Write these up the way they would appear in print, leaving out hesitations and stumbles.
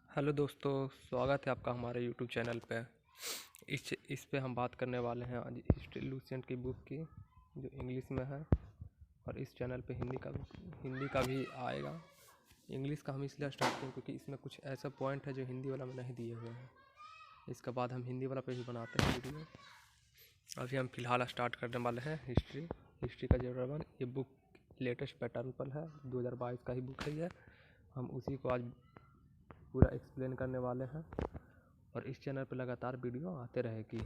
Hello दोस्तों, स्वागत है आपका हमारे यूट्यूब चैनल पे। इस पे हम बात करने वाले हैं आज हिस्ट्री लूसेंट की बुक की, जो इंग्लिश में है। और इस चैनल पे हिंदी का भी आएगा। इंग्लिश का हम इसलिए स्टार्ट किए क्योंकि इसमें कुछ ऐसा पॉइंट है जो हिंदी वाला में नहीं दिए हुए हैं। इसके बाद हम हिंदी वाला पे भी बनाते हैं वीडियो। अभी हम फ़िलहाल स्टार्ट करने वाले हैं हिस्ट्री का चैप्टर 1। ये बुक लेटेस्ट पैटर्न पर है, 2022 का ही बुक है ये। हम उसी को आज पूरा एक्सप्लेन करने वाले हैं और इस चैनल पर लगातार वीडियो आते रहेगी।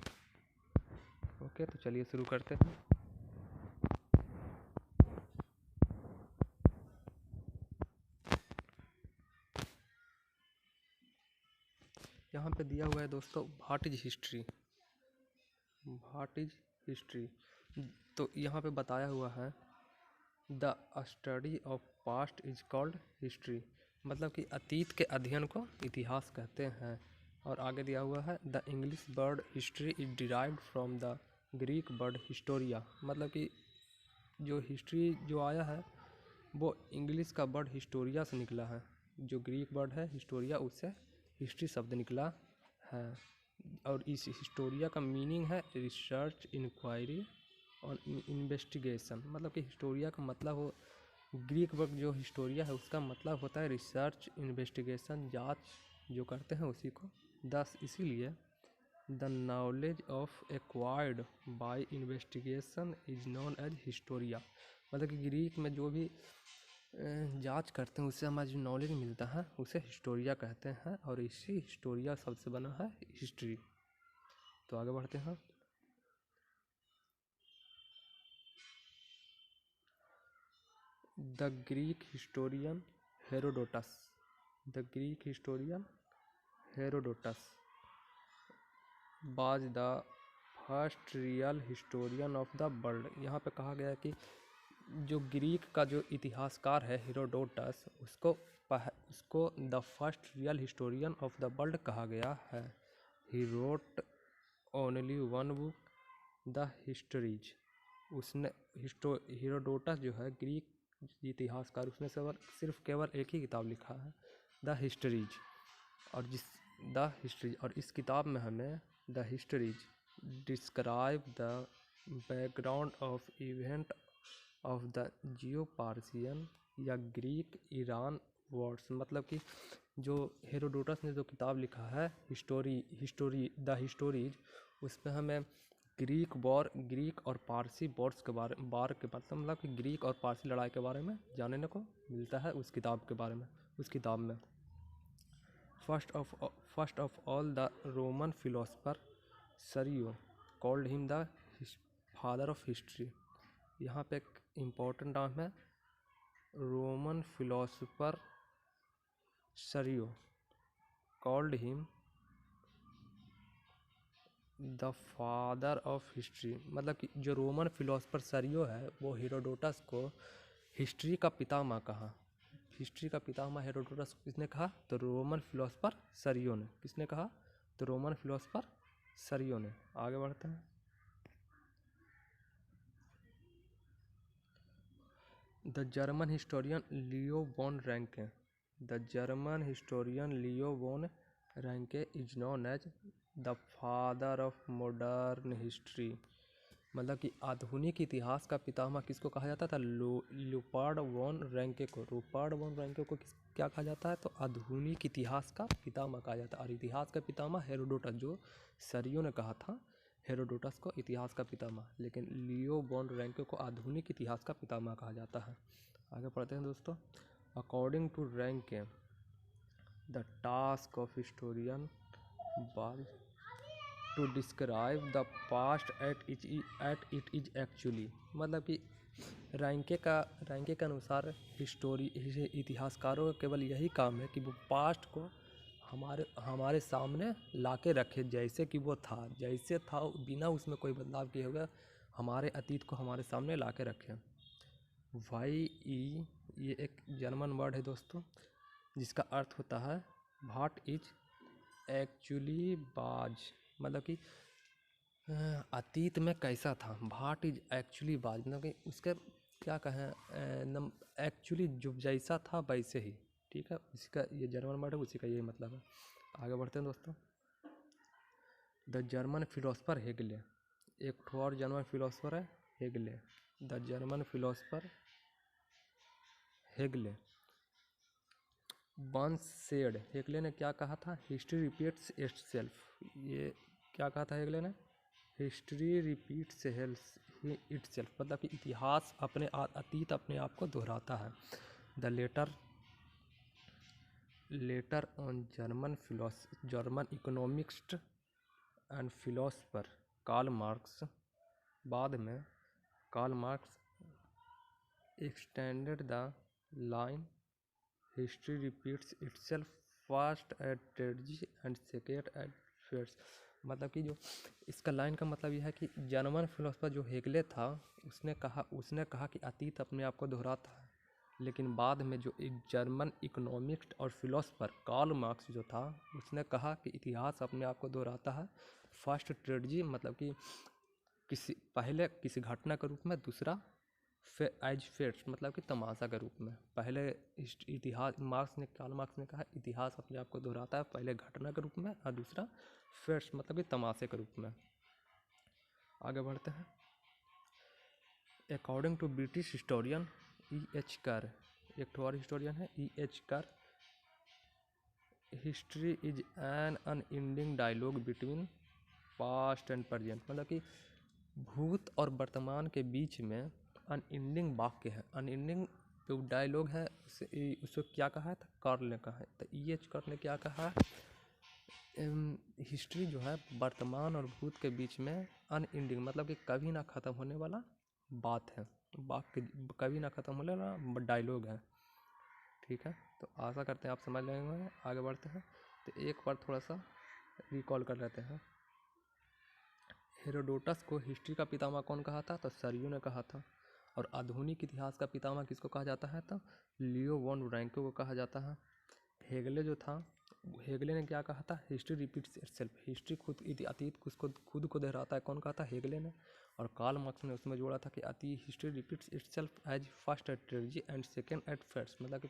ओके, तो चलिए शुरू करते हैं। यहाँ पे दिया हुआ है दोस्तों, व्हाट इज हिस्ट्री। तो यहाँ पे बताया हुआ है the study of past is called history, मतलब कि अतीत के अध्ययन को इतिहास कहते हैं। और आगे दिया हुआ है the English word history is derived from the Greek word Historia, मतलब कि जो हिस्ट्री जो आया है वो इंग्लिश का वर्ड हिस्टोरिया से निकला है। जो ग्रीक वर्ड है हिस्टोरिया, उससे हिस्ट्री शब्द निकला है। और इस हिस्टोरिया का मीनिंग है रिसर्च, इंक्वायरी और इन्वेस्टिगेशन। मतलब कि हिस्टोरिया का मतलब हो, ग्रीक वर्ड जो हिस्टोरिया है उसका मतलब होता है रिसर्च, इन्वेस्टिगेशन, जांच जो करते हैं उसी को। दस इसीलिए the knowledge of acquired by investigation is known as historia, मतलब कि ग्रीक में जो भी जांच करते हैं उससे हमारा जो नॉलेज मिलता है उसे हिस्टोरिया कहते हैं। और इसी हिस्टोरिया शब्द से बना है हिस्ट्री। तो आगे बढ़ते हैं। The Greek historian Herodotus was the first real historian of the world. यहाँ पे कहा गया है कि जो ग्रीक का जो इतिहासकार है हेरोडोटस, उसको the first real historian of the world कहा गया है। He wrote only one book, the histories. उसने हेरोडोटस जो है ग्रीक इतिहासकार, उसने सिर्फ केवल एक ही किताब लिखा है, द हिस्टोरीज। और इस किताब में हमें the histories describe the background of event of the जियो पार्सियन या ग्रीक ईरान वॉर्स, मतलब कि जो हेरोडोटस ने जो किताब लिखा है द हिस्टोरीज, उसमें हमें ग्रीक और पारसी वॉर्स के बारे के मतलब कि ग्रीक और पारसी लड़ाई के बारे में जानने को मिलता है उस किताब में। First of all the Roman philosopher Cicero called him the father of history. यहाँ पे एक इम्पोर्टेंट नाम है, Roman philosopher Cicero called him the father of history, मतलब कि जो रोमन फिलोसफर सरियो है वो हेरोडोटस को हिस्ट्री का पितामह कहा। हिस्ट्री का पितामह हेरोडोटस किसने कहा? तो रोमन फिलोसफर सरियो ने। किसने कहा? तो रोमन फिलोसफर सरियो ने। आगे बढ़ते हैं। The German historian Leo von Ranke is known as the father of modern history, मतलब कि आधुनिक इतिहास का पितामह किसको कहा जाता था? लुपार्ड वॉन रैंके को। क्या कहा जाता है? तो आधुनिक इतिहास का पितामह कहा जाता है। और इतिहास का पितामह हेरोडोटस, जो सरियो ने कहा था हेरोडोटस को इतिहास का पितामह, लेकिन लियो वॉन रैंके को आधुनिक इतिहास का पितामह कहा जाता है। आगे पढ़ते हैं दोस्तों। According to Ranke the task of historian was to describe the past at it is actually, मतलब कि रैंके के अनुसार इतिहासकारों का केवल यही काम है कि वो पास्ट को हमारे सामने लाके रखे, जैसे कि वो था, जैसे था, बिना उसमें कोई बदलाव किए हुए हमारे अतीत को हमारे सामने लाके रखें। ये एक जर्मन वर्ड है दोस्तों, जिसका अर्थ होता है व्हाट इज एक्चुअली बाज, मतलब कि अतीत में कैसा था। व्हाट इज एक्चुअली बाज, मतलब कि उसके क्या कहें, एक्चुअली जो जैसा था वैसे ही। ठीक है, इसका ये जर्मन वर्ड है, उसी का यही मतलब है। आगे बढ़ते हैं दोस्तों। द जर्मन फिलोसफर हेगले, एक ठो और जर्मन फिलोसफर है Hegel. The German philosopher Hegel once said, Hegel ने क्या कहा था? History repeats itself. ये क्या कहा था हेगले ने? हिस्ट्री रिपीट्स इटसेल्फ, मतलब कि इतिहास अपने अतीत अपने आप को दोहराता है। The letter on German economist and philosopher Karl Marx, बाद में Karl Marx extended the line history repeats itself first at tragedy and second at fates. मतलब कि जो इसका लाइन का मतलब यह है कि जर्मन फिलोसफर जो हेगले था उसने कहा कि अतीत अपने आप को दोहराता है, लेकिन बाद में जो एक जर्मन इकोनॉमिस्ट और फिलोसफर कार्ल मार्क्स जो था उसने कहा कि इतिहास अपने आप को दोहराता है फर्स्ट ट्रेजेडी, मतलब कि पहले किसी घटना के रूप में, दूसरा एज फेट्स मतलब कि तमाशा के रूप में। पहले इतिहास कार्ल मार्क्स ने कहा इतिहास अपने आप को दोहराता है, पहले घटना के रूप में और दूसरा फेट्स मतलब कि तमाशे के रूप में। आगे बढ़ते हैं। According to British historian E.H. Carr, एक ठो और हिस्टोरियन है E.H. Carr, history is an unending dialogue between past and present, मतलब कि भूत और वर्तमान के बीच में अनएंडिंग वाक्य है। अनएंडिंग जो डायलॉग है उसको क्या कहा है? कार्ल ने कहा है। तो E.H. कर ने क्या कहा? हिस्ट्री जो है वर्तमान और भूत के बीच में अनएंडिंग मतलब कि कभी ना ख़त्म होने वाला बात है, वाक्य कभी ना ख़त्म होने वाला डायलॉग है। ठीक है, तो आशा करते हैं आप समझ लेंगे। आगे बढ़ते हैं। तो एक बार थोड़ा सा रिकॉल कर लेते हैं। हेरोडोटस को हिस्ट्री का पितामह कौन कहा था? तो सरयू ने कहा था। और आधुनिक इतिहास का पितामह किसको कहा जाता है? तो लियो वॉन रैंको को कहा जाता है। हेगले जो था, हेगले ने क्या कहा था? हिस्ट्री रिपीट्स इटसेल्फ, हिस्ट्री अतीत खुद को दोहराता है। कौन कहा था? हेगले ने। और कार्ल मार्क्स ने उसमें जोड़ा था कि history repeats itself as first at tragedy and second at facts, मतलब कि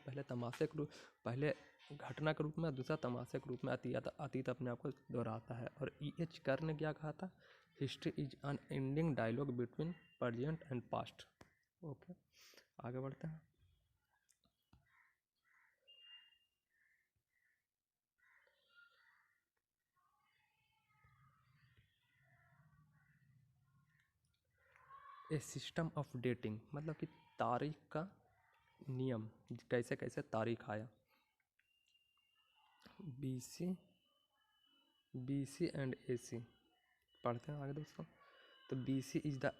पहले घटना के रूप में, दूसरा तमाशे के रूप में अतीत अपने आप को दोहराता है। और E.H. कर ने क्या कहा था? History is unending dialogue between present and past. Okay, आगे बढ़ते हैं। ए सिस्टम ऑफ डेटिंग, मतलब कि तारीख का नियम, कैसे कैसे तारीख आया। BC एंड AC पढ़ते हैं आगे दोस्तों। तो BC is the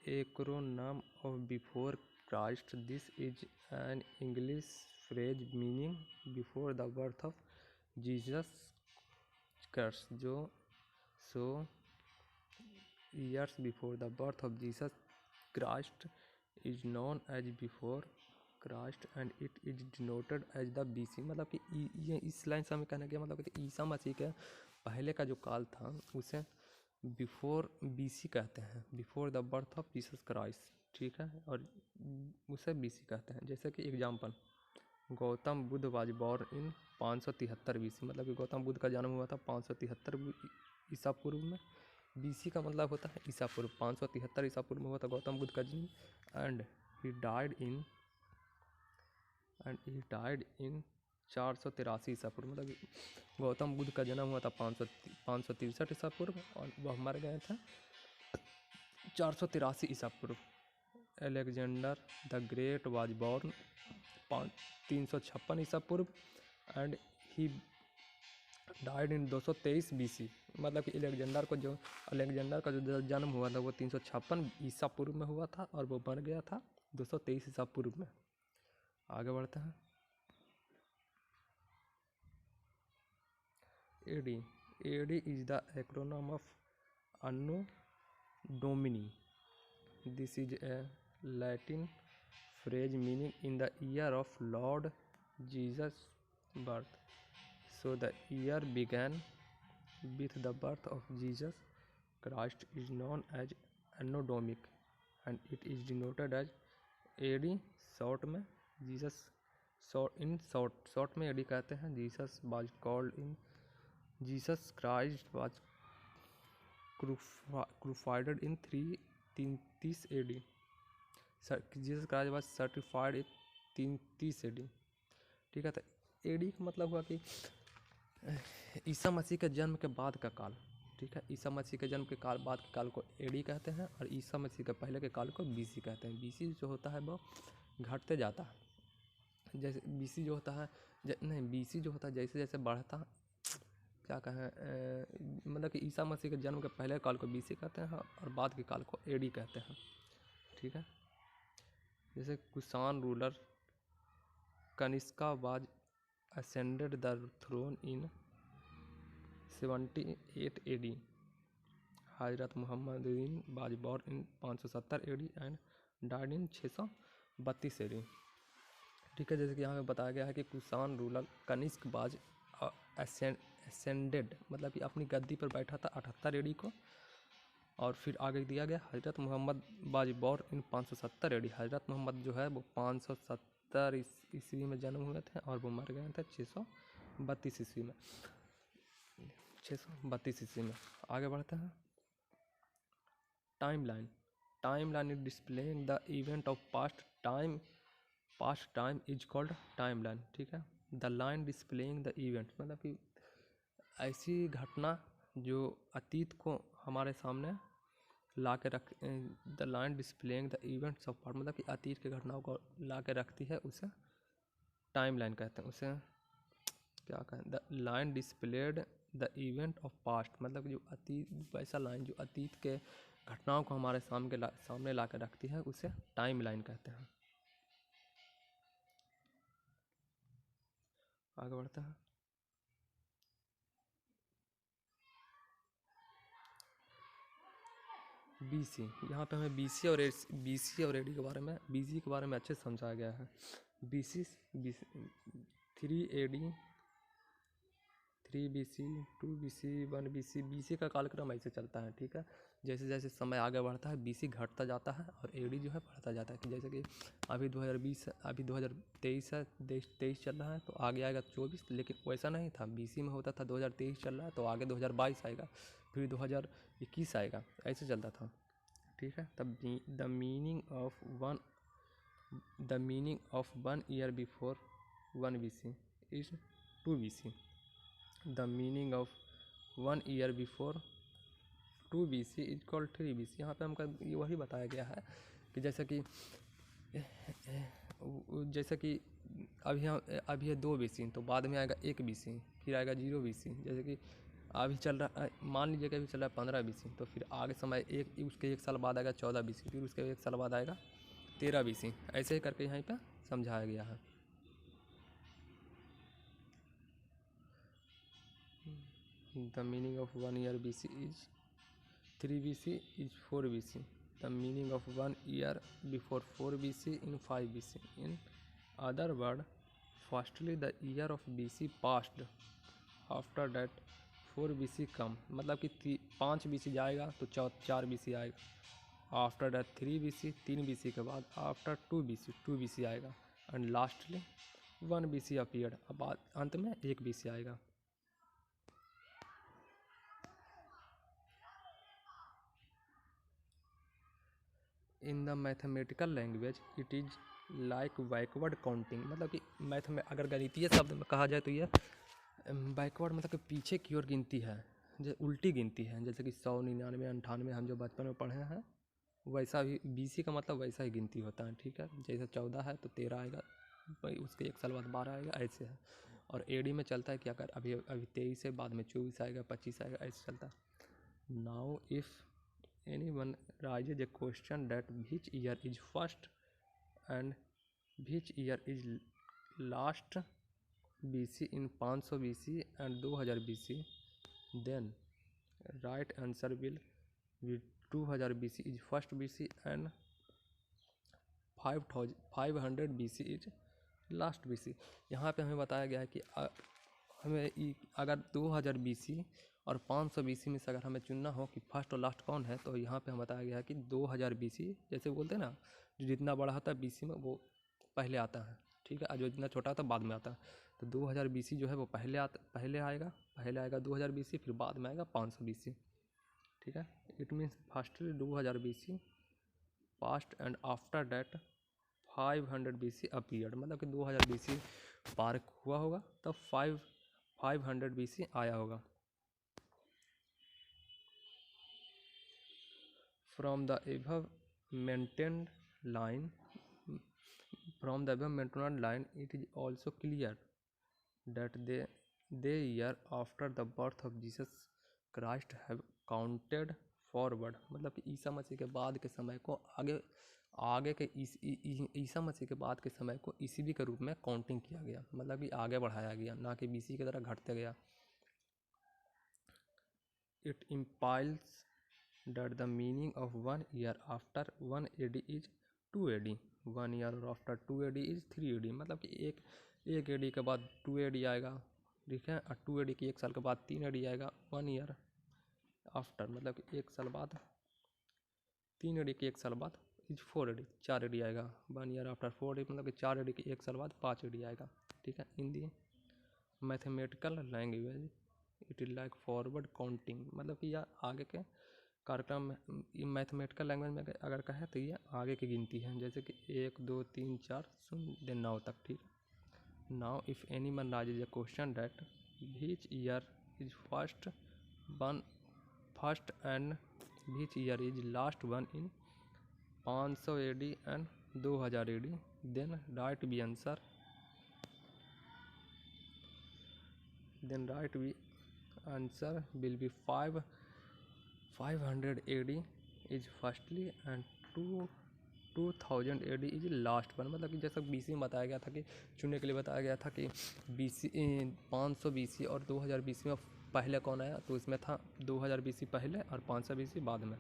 acronym of before Christ. This is an English phrase meaning before the birth of Jesus Christ, जो सो years before the birth of Jesus Christ is known as before Christ and it is denoted as the BC। मतलब कि ये इस line से हमें कहना क्या मतलब कि ईसा मसीह के पहले का जो काल था उसे बिफोर BC कहते हैं, before the birth of Jesus Christ. ठीक है, और उसे BC कहते हैं। जैसे कि example, Gautam Buddha was born in 573 BC, मतलब कि गौतम बुद्ध का जन्म हुआ था 573 ईसा पूर्व में। BC का मतलब होता है ईसा पूर्व, 573 ईसा पूर्व में हुआ था गौतम बुद्ध का जन्म। एंड ही डाइड इन 483 ईसा पूर्व, मतलब कि गौतम बुद्ध का जन्म हुआ था 563 ईसा पूर्व और वह मर गए थे 483 ईसा पूर्व। Alexander the great was born 356 ईसा पूर्व and he died in 223 BC, मतलब कि अलेक्जेंडर का जो जन्म हुआ था वो 356 ईसा पूर्व में हुआ था और वो मर गया था 223 ईसा पूर्व में। आगे बढ़ते हैं। AD is the acronym of Anno Domini. This is a Latin phrase meaning in the year of Lord Jesus' birth. So the year began with the birth of Jesus Christ is known as Anno Domini and it is denoted as AD, short में Jesus short में AD कहते हैं। Jesus was called in Jesus Christ was crucified in 330 AD। Jesus Christ was certified in 330 AD। ठीक है, तो AD का मतलब हुआ कि ईसा मसीह के जन्म के बाद का काल। ठीक है, ईसा मसीह के जन्म के बाद के काल को एडी कहते हैं और ईसा मसीह के पहले के काल को बीसी कहते हैं। बीसी जो होता है वो घटते जाता है, जैसे बीसी जो होता है बीसी जो होता है जैसे जैसे बढ़ता, क्या कहें, मतलब कि ईसा मसीह के जन्म के पहले काल को बीसी कहते हैं और बाद के काल को एडी कहते हैं। ठीक है, जैसे Kushan ruler Kanishka was ascended the throne in 78 AD. Hazrat Mohammad was born in 570 AD and died in 632 AD। ठीक है, जैसे कि यहाँ पे बताया गया है कि Kushan ruler Kanishka was ascended, मतलब कि अपनी गद्दी पर बैठा था 78 AD को। और फिर आगे दिया गया Hazrat Muhammad was born in 570 AD। हजरत मोहम्मद जो है वो 570 ईस्वी में जन्म हुए थे और वो मर गए थे 632 ईस्वी में। 632 ईस्वी में। आगे बढ़ते हैं। Timeline is displaying the event of past time is called timeline. ठीक है, the line displaying the event, मतलब कि ऐसी घटना जो अतीत को हमारे सामने ला के रख, the line displaying the events of past, मतलब कि अतीत की घटनाओं को ला के रखती है, उसे टाइम लाइन कहते हैं। उसे क्या कहें, the line displayed the event of past, मतलब जो अतीत, वैसा लाइन जो अतीत के घटनाओं को हमारे सामने ला के रखती है, उसे टाइम लाइन कहते हैं। आगे बढ़ते हैं। बीसी, यहाँ पे हमें बीसी और एडी के बारे में, बीसी के बारे में अच्छे से समझाया गया है। BC 3 AD, 3 BC, 2 BC, 1 BC। BC का कालक्रम ऐसे चलता है। ठीक है, जैसे जैसे समय आगे बढ़ता है बीसी घटता जाता है और एडी जो है बढ़ता जाता है। कि जैसे कि अभी 2020, अभी 2023 है, 23 चल रहा है, तो आगे आएगा 24। लेकिन वैसा नहीं था, बीसी में होता था 2023 चल रहा है तो आगे 2022 आएगा, फिर 2021 आएगा, ऐसे चलता था। ठीक है, तब the meaning of 1 year before 1 BC is 2 BC। The meaning of 1 year before 2 BC is called 3 BC। यहाँ पे हमको वही बताया गया है कि जैसे कि अभी है 2 BC, तो बाद में आएगा 1 BC, फिर आएगा 0 BC। जैसे कि अभी चल रहा है, मान लीजिए कि अभी चल रहा है 15 BC, तो फिर आगे समय उसके 1 साल बाद आएगा 14 BC, फिर उसके 1 साल बाद आएगा 13 BC। ऐसे ही करके यहाँ पे समझाया गया है। The meaning of 1 year BC is 3 BC is 4 BC. The meaning of 1 year before 4 BC in 5 BC. In other words, firstly the year of BC passed. After that 4 BC come. मतलब कि 5 BC जाएगा तो 4 BC आएगा। After that 3 BC, 3 BC के बाद after 2 BC, 2 BC आएगा। And lastly 1 BC appeared. अब अंत में 1 BC आएगा। In the mathematical language it is like backward counting, मतलब कि मैथ में अगर गणितीय शब्द में कहा जाए तो ये बैकवर्ड मतलब कि पीछे की ओर गिनती है, जो उल्टी गिनती है। जैसे कि 100, 99, 98 हम जो बचपन में पढ़े हैं, वैसा भी बीसी का मतलब वैसा ही गिनती होता है। ठीक है, जैसे 14 है तो 13 आएगा, उसके 1 साल बाद 12 आएगा, ऐसे है। और एडी में चलता है कि अगर अभी 23 है, बाद में 24 आएगा, 25 आएगा, ऐसे चलता है। Now if anyone raises a question that which year is first and which year is last BC in 500 BC and 2000 BC, then right answer will be 2000 BC is first BC and 500 BC is last BC। यहाँ पे हमें बताया गया है कि हमें अगर 2000 BC और 500 BC में से अगर हमें चुनना हो कि फर्स्ट और लास्ट कौन है, तो यहाँ पे हमें बताया गया है कि 2000 BC, जैसे बोलते हैं ना, जो जितना बड़ा होता है BC में वो पहले आता है। ठीक है, और जो जितना छोटा होता है बाद में आता है। तो 2000 BC जो है वो पहले आएगा 2000 BC, फिर बाद में आएगा 500 BC। ठीक है, it means firstly 2000 BC past and after that 500 BC appeared, मतलब कि 2000 BC पार हुआ होगा तब 500 BC आया होगा। From the above maintained line it is also clear that they year after the birth of Jesus Christ have counted forward, मतलब कि ईसा मसीह के बाद के समय को आगे के ईसा मसीह के बाद के समय को ईसवी के रूप में काउंटिंग किया गया, मतलब कि आगे बढ़ाया गया, ना कि BC की तरह घटते गया। It implies that the meaning of 1 year after 1 AD is 2 AD, 1 year after 2 AD is 3 AD, मतलब कि एक AD के बाद 2 AD आएगा, ठीक है, और 2 AD की एक साल के बाद 3 AD आएगा। 1 ईयर आफ्टर मतलब कि एक साल बाद 3 AD की एक साल बाद इज 4 AD, 4 AD आएगा। 1 ईयर आफ्टर 4 AD मतलब कि 4 AD की एक साल बाद 5 AD आएगा। ठीक है, in the mathematical language it is like forward counting, मतलब कि यह आगे के कार्यक्रम में मैथमेटिकल लैंग्वेज में अगर कहें तो ये आगे की गिनती है, जैसे कि 1 2 3 4 0 देन 9 तक। ठीक, now if any one raises a question that which year is first and which year is last one in 500 AD and 2000 AD, then write be answer, will be 500 AD is firstly and 2000 AD is last one, मतलब कि जैसा BC में बताया गया था कि चुनने के लिए बताया गया था कि BC 500 BC और 2000 BC में पहले कौन आया, तो इसमें था 2000 BC पहले और 500 BC बाद में।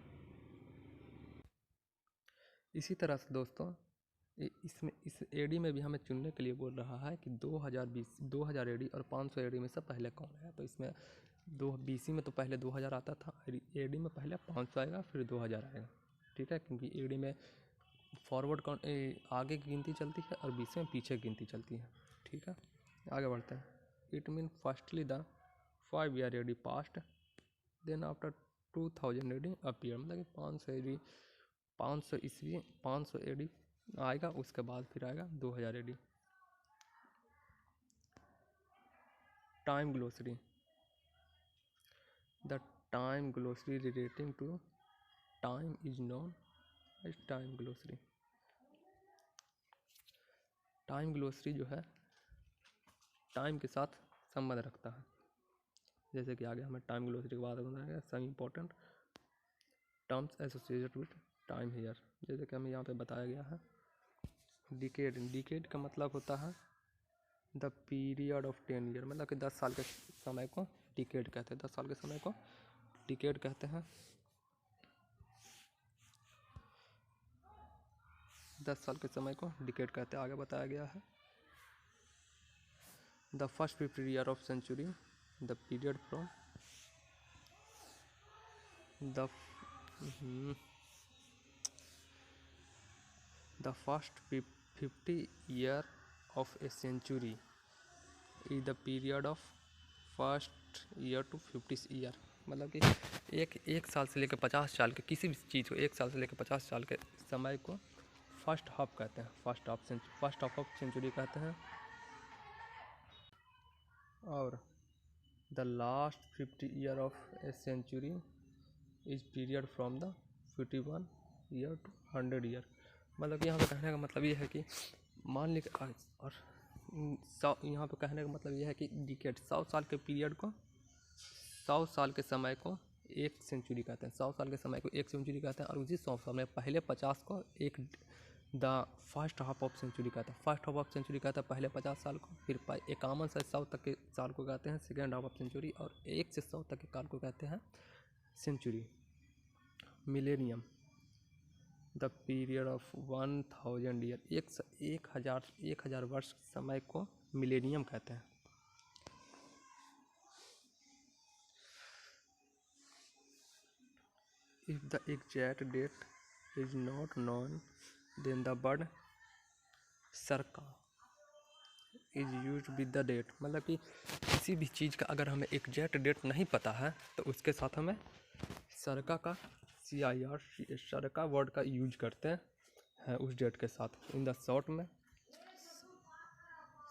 इसी तरह से दोस्तों इसमें इस AD में भी हमें चुनने के लिए बोल रहा है कि 2000 AD और 500 AD में से पहले कौन है। तो इसमें BC में तो पहले 2000 आता था, AD में पहले 500 आएगा फिर 2000 आएगा। ठीक है, क्योंकि AD में फॉरवर्ड आगे की गिनती चलती है और BC में पीछे की गिनती चलती है। ठीक है, आगे बढ़ते हैं। It mean firstly the 5 year AD past then after 2000 AD appear, मतलब कि 500 AD आएगा, उसके बाद फिर आएगा 2000 AD। Time glossary, the time glossary relating to time is known as time glossary. Time glossary जो है टाइम के साथ संबंध रखता है, जैसे कि आगे हमें टाइम ग्लोसरी के बाद बताया some important terms associated with time here, जैसे कि हमें यहाँ पे बताया गया है डिकेड का मतलब होता है द पीरियड ऑफ 10 ईयर, मतलब कि 10 साल के समय को डिकेड कहते हैं, 10 साल के समय को डिकेड कहते हैं। 10 साल के समय को डिकेड कहते हैं। आगे बताया गया है the first 50 year of century, the period from the first 50 year of a century is the period of first year to 50 year, मतलब कि एक साल से लेकर 50 साल के किसी भी चीज़ को, एक साल से लेकर 50 साल के समय को फर्स्ट हाफ कहते हैं, फर्स्ट हाफ ऑफ सेंचुरी कहते हैं। और the last 50 year of a century is period from the 51 year to 100 year, मतलब कि यहाँ पे कहने का मतलब ये है कि मान ली और यहाँ पे कहने का मतलब ये है कि डिकेड 100 साल के पीरियड को 100 साल के समय को एक सेंचुरी कहते हैं, 100 साल के समय को एक सेंचुरी कहते हैं। और उसी 100 साल में पहले 50 को एक the first half of century कहते हैं, फर्स्ट हाफ ऑफ सेंचुरी कहता है पहले 50 साल को, फिर 51 से 100 तक के साल को कहते हैं सेकेंड हाफ ऑफ सेंचुरी, और 1 से 100 तक के काल को कहते हैं century. Millennium the period of 1000 year, 1000 वर्ष समय को मिलेनियम कहते हैं। If the exact date is not known then the word circa is use with the date, मतलब कि किसी भी चीज़ का अगर हमें एग्जैक्ट डेट नहीं पता है तो उसके साथ हमें सरका का CIR सरका वर्ड का यूज करते हैं उस डेट के साथ। इन द शॉर्ट में,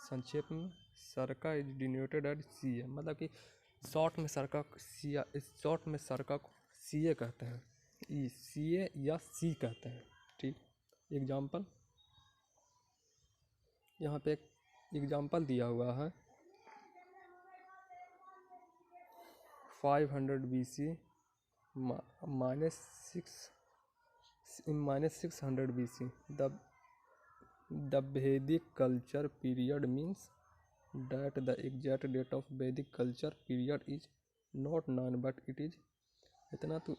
संक्षेप में, सरका इज डिनोटेड एट CA, मतलब कि शॉर्ट में सरका शॉर्ट में सरका को CA कहते हैं, CA या C कहते हैं। ठीक, एग्जाम्पल, यहाँ पे एक एग्जाम्पल दिया हुआ है, 500 BC -600 BC the Vedic culture period means that the exact date of Vedic culture period is not known but it is इतना तो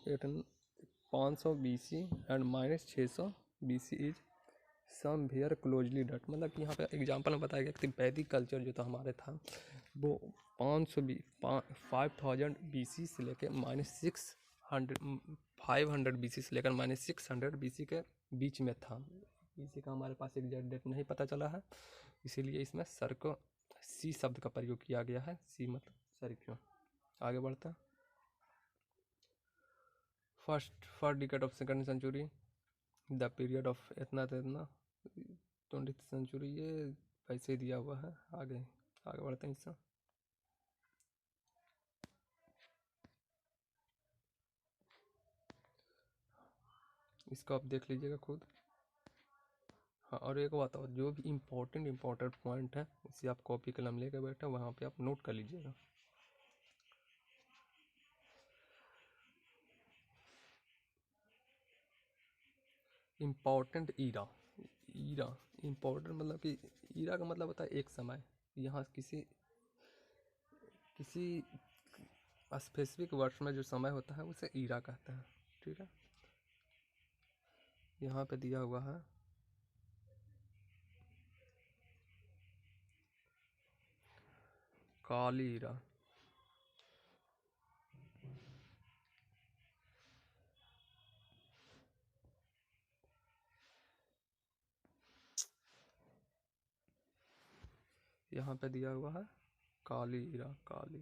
500 BC and -600 BC is somewhere closely that, मतलब कि यहाँ पे एग्जाम्पल में बताया गया कि वैदिक कल्चर जो था हमारे था वो 5000 BC से लेकर -500 BC से लेकर -600 BC के बीच में था। इसी का हमारे पास एग्जैक्ट डेट नहीं पता चला है, इसीलिए इसमें सर को C शब्द का प्रयोग किया गया है। C मतलब सर क्यों। आगे बढ़ता है, first decade of second century, the period of इतना 20th सेंचुरी, ये वैसे ही दिया हुआ है। आगे बढ़ते हैं इससे। इसको आप देख लीजिएगा खुद। हाँ, और एक बात और, जो भी इम्पोर्टेंट पॉइंट है उसे आप कॉपी कलम लेकर बैठे वहाँ पे आप नोट कर लीजिएगा। इम्पोर्टेंट ईरा इम्पोर्टेंट मतलब कि ईरा का मतलब होता है एक समय। यहाँ किसी स्पेसिफिक वर्ष में जो समय होता है उसे ईरा कहते हैं। ठीक है, यहाँ पे दिया हुआ है काली ईरा। यहाँ पे दिया हुआ है काली ईरा, काली।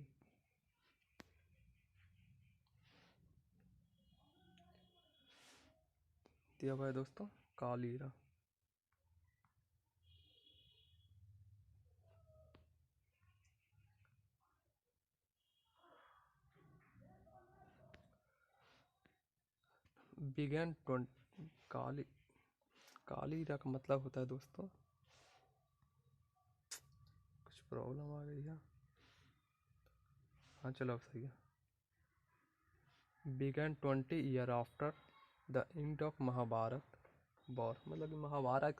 दिया हुआ है दोस्तों काली ईरा। बिगेन काली ईरा का मतलब होता है दोस्तों, कुछ प्रॉब्लम आ गई है। हाँ चलो अब सही है। Begin 20 year after the end of Mahabharat war, मतलब कि महाभारत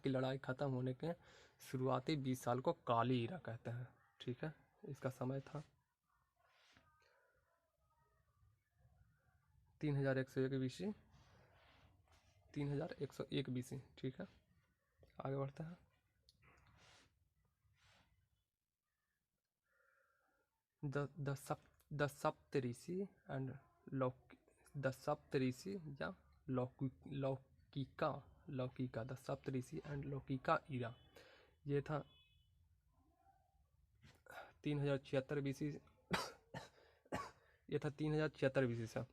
की लड़ाई खत्म होने के शुरुआती 20 साल को काली ईरा कहते हैं। ठीक है, इसका समय था 3101 BC, 3101 BC। ठीक है, आगे बढ़ते हैं। द सप्तऋषि एंड द सप्तऋषि या Loukika the Saptarishi and Loukika Ira, ये था 3076 BC। ये था 3076 BC से।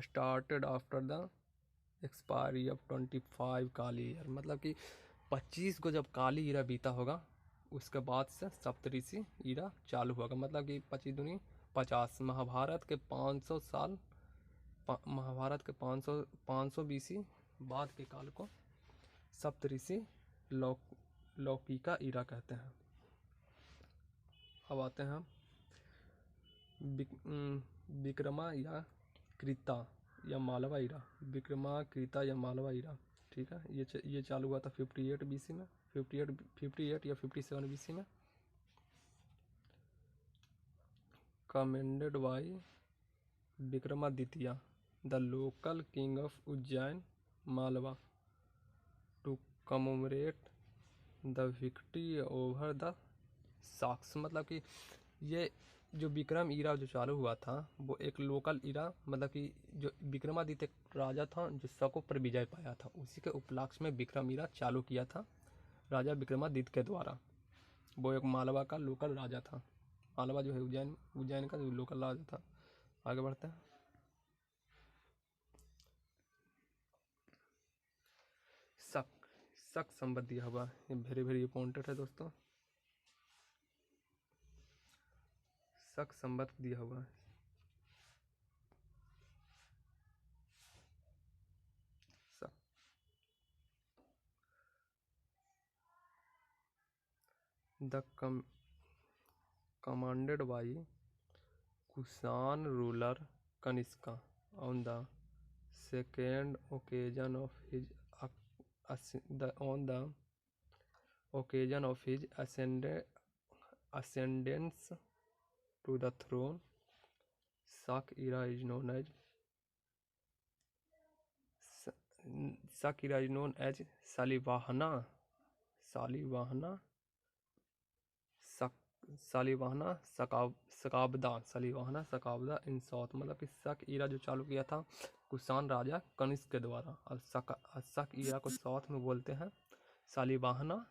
Started after the expiry of 25 Kali year, मतलब कि 25 को जब काली ईरा बीता होगा उसके बाद से सप्तऋषि ईरा चालू होगा, मतलब कि 25 दूनी 50। महाभारत के 500 साल, महाभारत के 500 BC बाद के काल को सप्तऋषि लौकिका ईरा कहते हैं। अब आते हैं हम विक्रमा या कृता या मालवा ईरा, विक्रमाकृता या मालवा ईरा। ठीक है, ये चालू हुआ था 58 BC में, 58 या 57 BC में। Commended by Vikramaditya the local king of Ujjain Malwa to commemorate the victory over the Sakas, मतलब कि ये जो विक्रम ईरा जो चालू हुआ था वो एक लोकल ईरा, मतलब कि जो विक्रमादित्य राजा था जो शकों पर विजय पाया था, उसी के उपलक्ष्य में विक्रम ईरा चालू किया था राजा विक्रमादित्य के द्वारा। वो एक मालवा का लोकल राजा था। मालवा जो है उज्जैन का जो लोकल राजा था। आगे बढ़ते हैं। शक शक संबंध दिया हुआ, ये वेरी वेरी इंपॉर्टेंट है दोस्तों। शक संबंध दिया हुआ है। The commanded by Kusan ruler Kanishka on the second occasion of his on the occasion of his ascendance to the throne. Shak era is known as Salivahana Shakabda in south, मतलब कि शक ईरा जो चालू किया था कुषाण राजा कनिष्क के द्वारा। और शक ईरा को साउथ में बोलते हैं सालिवाहना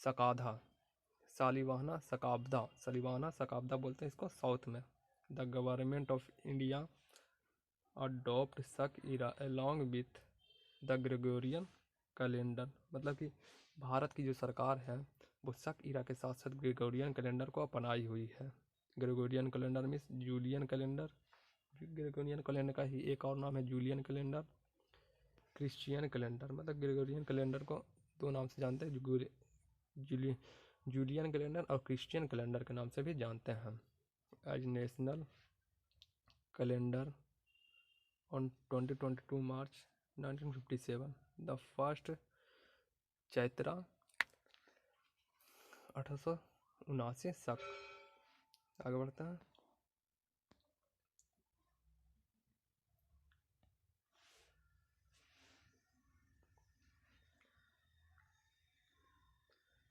शकाधा, सालिवाहना शकाब्दा बोलते हैं इसको साउथ में। The government of India adopt Shaka era along with the Gregorian calendar, मतलब कि भारत की जो सरकार है वो शक ईरा के साथ साथ ग्रेगोरियन कैलेंडर को अपनाई हुई है। Gregorian calendar means Julian calendar. Gregorian calendar का ही एक और नाम है जूलियन कैलेंडर। क्रिश्चियन कैलेंडर, मतलब ग्रेगोरियन कैलेंडर को दो नाम से जानते हैं, जूलियन कैलेंडर और क्रिश्चियन कैलेंडर के नाम से भी जानते हैं। As national calendar on 22 March 1957, the first Chaitra 1879 Saka. आगे बढ़ते हैं।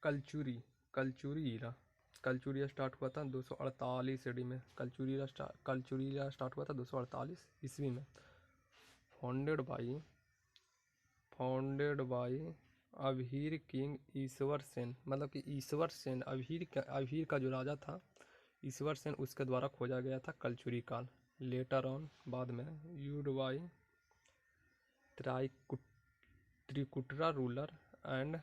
कलचुरी ईरा स्टार्ट हुआ था 248 ईडी में। कलचुरी ईरा स्टार्ट हुआ था 248 ईस्वी में। फाउंडेड बाई अभीर किंग ईश्वर सेन, मतलब कि ईश्वर सेन अभीर का जो राजा था ईश्वर सेन उसके द्वारा खोजा गया था कलचुरी काल। लेटर ऑन बाद में यूड बाई त्रिकुटरा ruler and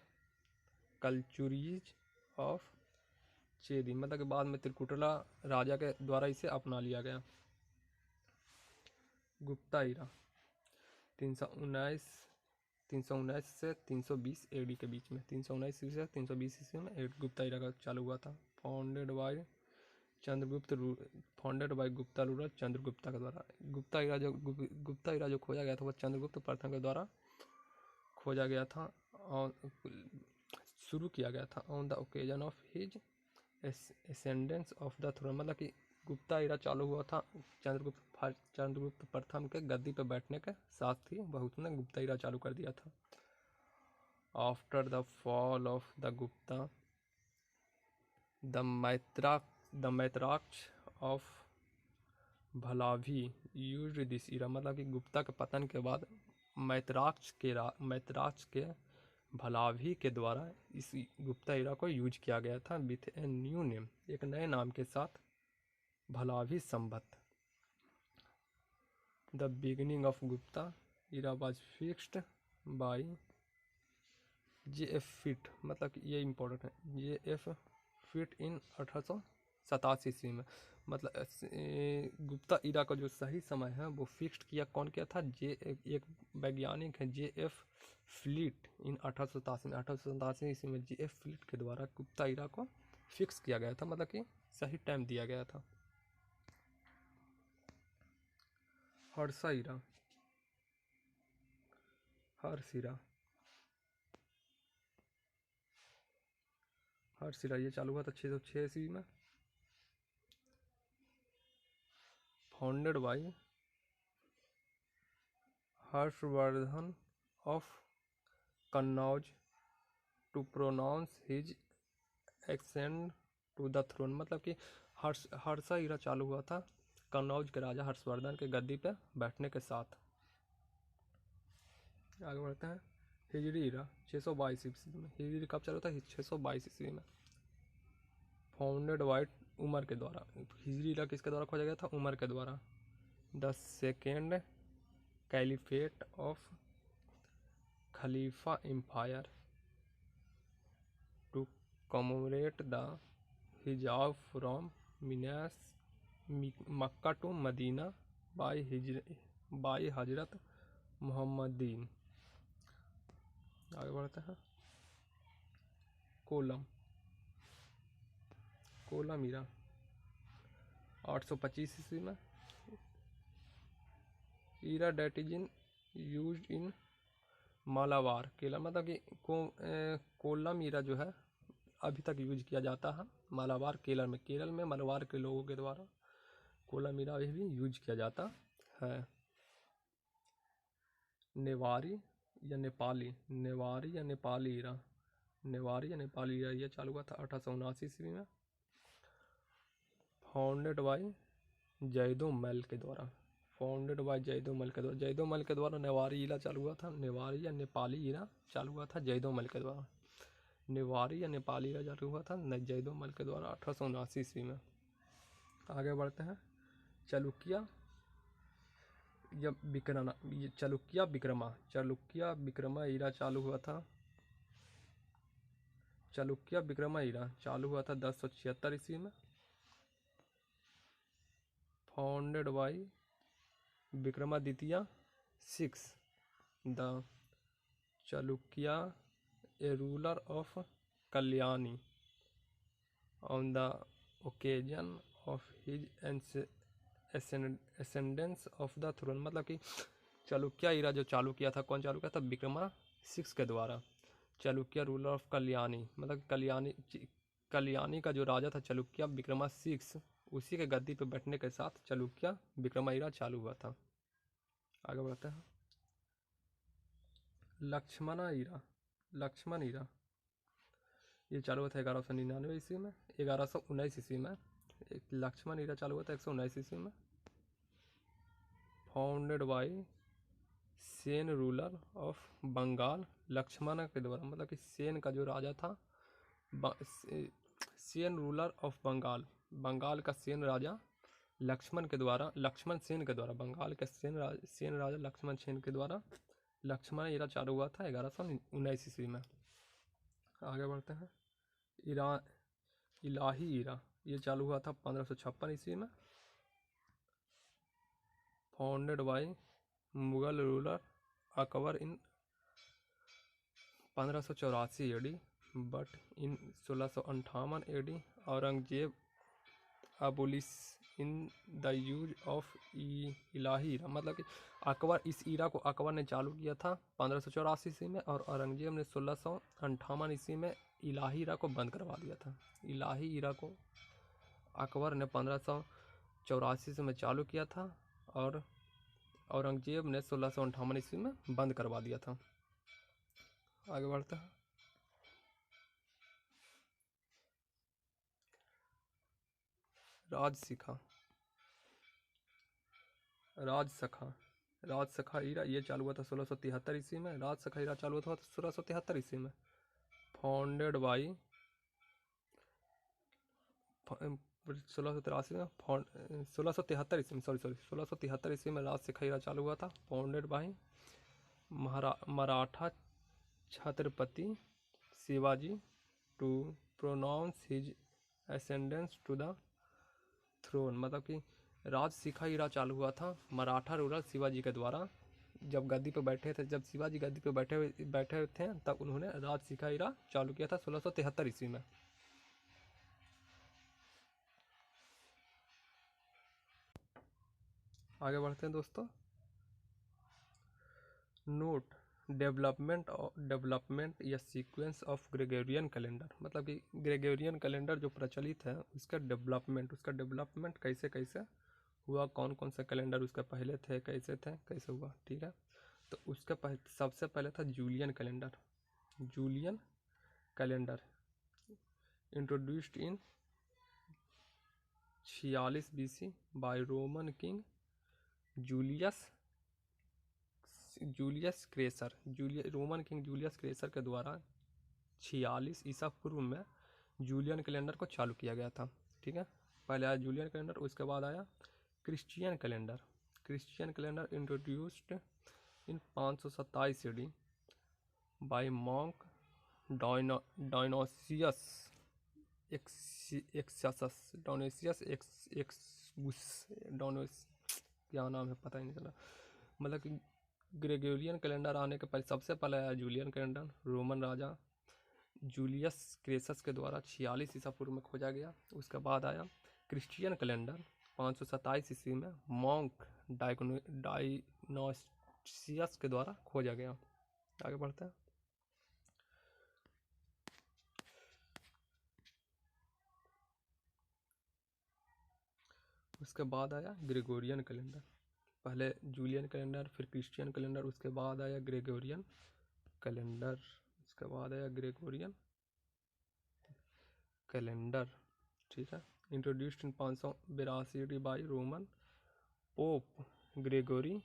Kalachuris of Chedi, मतलब कि बाद में त्रिकुटरा राजा के द्वारा इसे अपना लिया गया। गुप्ता ईरा 319 से 320 एडी के बीच में, 319 से 320 ईस्वी में गुप्ता ईरा का चालू हुआ था। Founded bye Gupta ruler Chandragupta के द्वारा। गुप्ता ईरा जो खोजा गया था वह चंद्रगुप्त प्रथम के द्वारा खोजा गया था और शुरू किया गया था on the occasion of his ascendance of the throne, मतलब कि गुप्ता ईरा चालू हुआ था चंद्रगुप्त प्रथम के गद्दी पर बैठने के साथ ही वह उसने गुप्ता ईरा चालू कर दिया था। After the fall of the Gupta the Maitrakas of Valabhi used this era, मतलब कि गुप्ता के पतन के बाद मैत्राक्ष के भलाभी के द्वारा इस गुप्ता ईरा को यूज किया गया था विथ ए न्यू नेम, एक नए नाम के साथ, Valabhi Samvat. The beginning of Gupta era was fixed by J.F. Fleet, मतलब कि ये इम्पोर्टेंट है, J.F. फिट इन 1887 ईस्वी में। मतलब गुप्ता ईरा का जो सही समय है वो फिक्स्ड किया कौन किया था, एक वैज्ञानिक है J.F. फ्लीट इन 1887 ईस्वी में J.F. फ्लीट के द्वारा गुप्ता ईरा को फिक्स किया गया था, मतलब कि सही टाइम दिया गया था। हर्ष ईरा ये चालू हुआ था 606 ईस्वी में। Founded by Harshavardhana of Kannauj to pronounce his ascend to the throne, मतलब कि हर्षा ईरा चालू हुआ था कन्नौज के राजा हर्षवर्धन के गद्दी पे बैठने के साथ। आगे बढ़ते हैं। हिजरी ईरा 622 ईस्वी में। हिजरी कब चालू था? 622 ईस्वी में। फाउंडेड बाय उमर के द्वारा। हिजरी ईरा किसके द्वारा खोजा गया था? उमर के द्वारा। The second caliphate of Khalifa empire to commemorate the Hijra from मिनास मक्का टू मदीना बाई हजरत मोहम्मदीन। आगे बढ़ते हैं। कोलम ईरा 825 ईस्वी में। Era date is in use in Malabar Kerala, मतलब कि कोलम ईरा जो है अभी तक यूज किया जाता है मालाबार केरल में मालाबार के लोगों के द्वारा कोलम ईरा अभी भी यूज किया जाता है। नेवारी या नेपाली ईरा ये चालू हुआ था 1879 ईस्वी में। फाउंडेड बाय जैदो मल के द्वारा। जैदो मल के द्वारा नेवारी ईरा चालू हुआ था। नेवारी या नेपाली ईरा चालू हुआ था जैदो मल के द्वारा। नेवारी या नेपाली ईरा चालू हुआ था जैदो मल के द्वारा 1879 ईस्वी में। आगे बढ़ते हैं। चालुक्य विक्रमा ईरा चालू हुआ था। चालुक्य विक्रमा ईरा चालू हुआ था 1076 ईस्वी में। Founded by Vikramaditya 6 the Chalukya a ruler of Kalyani on the occasion of his ascendance of the throne, मतलब कि चालुक्य ईरा जो चालू किया था, कौन चालू किया था? विक्रमा 6 के द्वारा। चालुक्य रूलर ऑफ कल्याणी, मतलब कल्याणी का जो राजा था चालुक्य विक्रमा 6, उसी के गद्दी पे बैठने के साथ चालुक्य विक्रमा ईरा चालू हुआ था। आगे बढ़ते हैं। लक्ष्मण ईरा ये चालू हुआ था 1199 ईस्वी में। 1119 ईस्वी में लक्ष्मण ईरा चालू हुआ था 119 ईस्वी में। Founded by Sen ruler of Bengal Lakshman के द्वारा, मतलब कि सेन का जो राजा था सेन रूलर ऑफ बंगाल का सेन राजा लक्ष्मण सेन के द्वारा बंगाल के सेन राजा लक्ष्मण सेन के द्वारा लक्ष्मण ईरा चालू हुआ था 1119 ईस्वी में। आगे बढ़ते हैं। इलाही ईरा ये चालू हुआ था 1556 ईस्वी में। Founded by Mughal ruler Akbar in 1584 AD, but in 1658 AD Aurangzeb abolish in the use of Ilahi era, मतलब कि इस ईरा को अकबर ने चालू किया था 1584 ईस्वी में और औरंगजेब ने 1658 ईस्वी में इलाही ईरा को बंद करवा दिया था। इलाही ईरा को अकबर ने 1584 में चालू किया था और औरंगजेब ने 1658 ईस्वी में बंद करवा दिया था। आगे बढ़ते हैं। राजसखा ईरा ये चालू हुआ था 1673 ईस्वी में। राजसखा ईरा चालू हुआ था 1673 ईस्वी में। फाउंडेड बाय 1683 में 1673 ईस्वी में 1673 ईस्वी में राजसखा ईरा चालू हुआ था। Founded by Maratha Chhatrapati Shivaji to pronounce his ascendance to the throne, मतलब कि राजशिखा ईरा चालू हुआ था मराठा रूलर शिवाजी के द्वारा। जब शिवाजी गद्दी पे बैठे थे तब उन्होंने राजशिखा ईरा चालू किया था 1673 ईस्वी में। आगे बढ़ते हैं दोस्तों। नोट डेवलपमेंट या सीक्वेंस ऑफ ग्रेगोरियन कैलेंडर, मतलब कि ग्रेगोरियन कैलेंडर जो प्रचलित है उसका डेवलपमेंट कैसे कैसे हुआ, कौन कौन से कैलेंडर उसके पहले थे, कैसे हुआ, ठीक है। तो उसका सबसे पहले था Julian calendar introduced in 46 BC by Roman king Julius Caesar. Roman king Julius Caesar के द्वारा 46 ईसा पूर्व में जूलियन कैलेंडर को चालू किया गया था। ठीक है, पहले आया जूलियन कैलेंडर, उसके बाद आया Christian calendar. Christian calendar introduced in 527 AD by monk Dionysius क्या नाम है पता ही नहीं चला। मतलब कि ग्रेगोरियन कैलेंडर आने के पहले सबसे पहले आया जूलियन कैलेंडर, रोमन राजा जूलियस क्रेसस के द्वारा 46 ईसा पूर्व में खोजा गया। उसके बाद आया क्रिश्चियन कैलेंडर 527 ईस्वी में मॉन्क डायोनोसियस के द्वारा खोजा गया। आगे बढ़ते हैं। उसके बाद आया ग्रेगोरियन कैलेंडर, पहले जूलियन कैलेंडर, फिर क्रिश्चियन कैलेंडर, उसके बाद आया ग्रेगोरियन कैलेंडर, उसके बाद आया ग्रेगोरियन कैलेंडर। ठीक है, introduced in 582 AD by Roman pope Gregory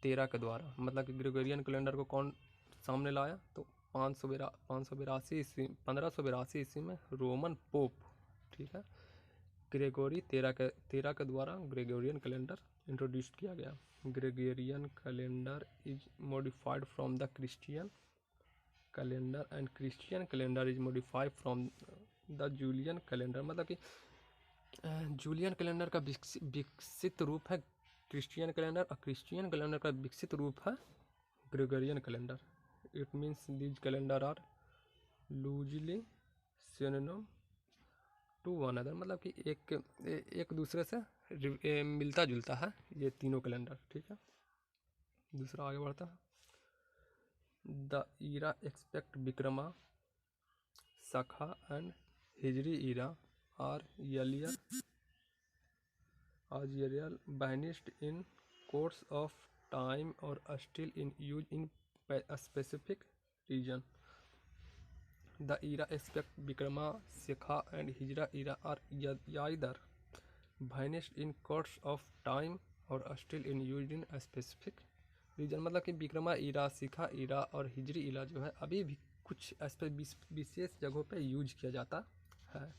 13 के द्वारा। मतलब कि ग्रेगोरियन कैलेंडर को कौन सामने लाया, तो 1582 ईस्वी में रोमन पोप, ठीक है, ग्रेगोरी 13 के द्वारा ग्रेगोरियन कैलेंडर इंट्रोड्यूस किया गया। Gregorian calendar is modified from the Christian calendar and Christian calendar is modified from the Julian calendar. मतलब कि जूलियन कैलेंडर का विकसित रूप है क्रिश्चियन कैलेंडर, और क्रिश्चियन कैलेंडर का विकसित रूप है Gregorian calendar. It means these calendar are loosely synonym to one other. मतलब कि एक दूसरे से मिलता जुलता है ये तीनों कैलेंडर। ठीक है, दूसरा आगे बढ़ता है। The Ira expect Vikrama Saka and Hijri era are earlier vanished in course of time or still in use in a specific region. The era expect Vikrama, Shekha and Hijra era are either vanished in course of time or still in use in a specific region। मतलब कि विक्रमा ईरा, शिखा ईरा और हिजरी ईरा जो है अभी भी कुछ विशेष जगहों पे यूज किया जाता है।